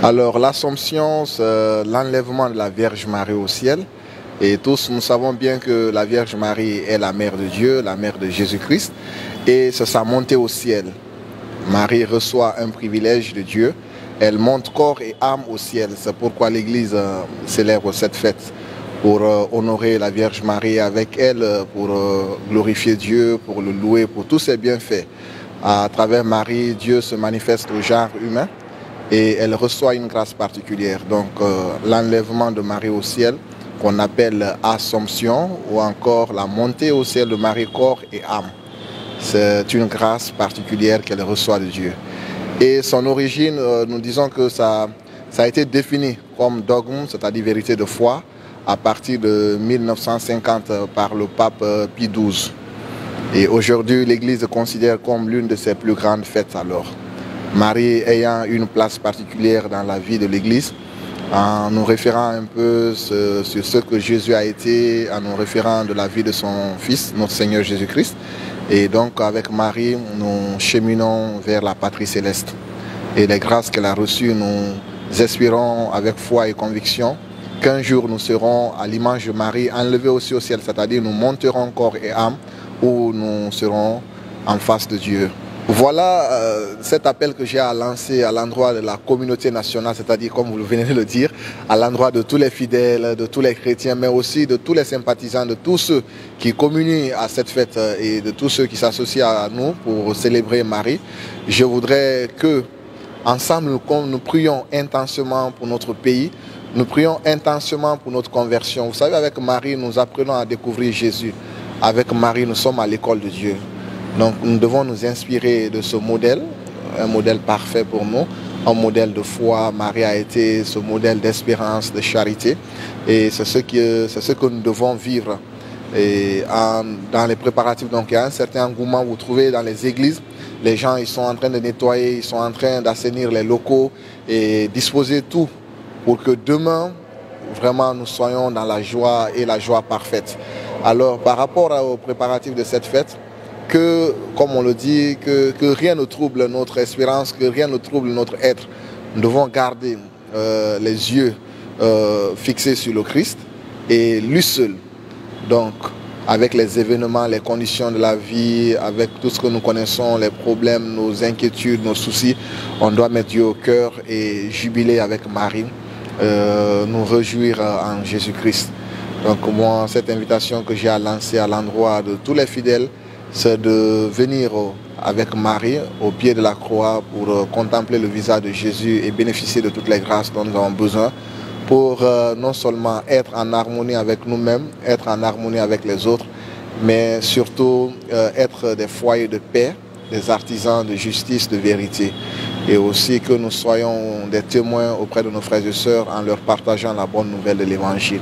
Alors l'Assomption, c'est l'enlèvement de la Vierge Marie au ciel. Et tous nous savons bien que la Vierge Marie est la mère de Dieu, la mère de Jésus-Christ. Et c'est sa montée au ciel. Marie reçoit un privilège de Dieu. Elle monte corps et âme au ciel. C'est pourquoi l'Église célèbre cette fête pour honorer la Vierge Marie avec elle, pour glorifier Dieu, pour le louer, pour tous ses bienfaits. À travers Marie, Dieu se manifeste au genre humain et elle reçoit une grâce particulière. Donc l'enlèvement de Marie au ciel, qu'on appelle Assomption, ou encore la montée au ciel de Marie corps et âme. C'est une grâce particulière qu'elle reçoit de Dieu. Et son origine, nous disons que ça a été défini comme dogme, c'est-à-dire vérité de foi, à partir de 1950 par le pape Pie XII. Et aujourd'hui, l'Église considère comme l'une de ses plus grandes fêtes alors. Marie ayant une place particulière dans la vie de l'Église, en nous référant un peu sur ce que Jésus a été, en nous référant de la vie de son Fils, notre Seigneur Jésus-Christ. Et donc avec Marie, nous cheminons vers la patrie céleste. Et les grâces qu'elle a reçues, nous espérons avec foi et conviction qu'un jour nous serons à l'image de Marie, enlevés aussi au ciel, c'est-à-dire nous monterons corps et âme, où nous serons en face de Dieu. Voilà cet appel que j'ai à lancer à l'endroit de la communauté nationale, c'est-à-dire, comme vous venez de le dire, à l'endroit de tous les fidèles, de tous les chrétiens, mais aussi de tous les sympathisants, de tous ceux qui communient à cette fête et de tous ceux qui s'associent à nous pour célébrer Marie. Je voudrais que, ensemble, nous prions intensément pour notre pays, nous prions intensément pour notre conversion. Vous savez, avec Marie, nous apprenons à découvrir Jésus. Avec Marie, nous sommes à l'école de Dieu. Donc nous devons nous inspirer de ce modèle, un modèle parfait pour nous, un modèle de foi. Marie a été ce modèle d'espérance, de charité. Et c'est ce que nous devons vivre. Et dans les préparatifs, donc il y a un certain engouement, vous trouvez dans les églises, les gens ils sont en train de nettoyer, ils sont en train d'assainir les locaux et disposer tout pour que demain, vraiment nous soyons dans la joie et la joie parfaite. Alors par rapport aux préparatifs de cette fête, que, comme on le dit, que rien ne trouble notre espérance, que rien ne trouble notre être. Nous devons garder les yeux fixés sur le Christ et lui seul. Donc, avec les événements, les conditions de la vie, avec tout ce que nous connaissons, les problèmes, nos inquiétudes, nos soucis, on doit mettre Dieu au cœur et jubiler avec Marie, nous réjouir en Jésus-Christ. Donc moi, cette invitation que j'ai à lancer à l'endroit de tous les fidèles, c'est de venir avec Marie au pied de la croix pour contempler le visage de Jésus et bénéficier de toutes les grâces dont nous avons besoin pour non seulement être en harmonie avec nous-mêmes, être en harmonie avec les autres, mais surtout être des foyers de paix, des artisans de justice, de vérité. Et aussi que nous soyons des témoins auprès de nos frères et sœurs en leur partageant la bonne nouvelle de l'Évangile.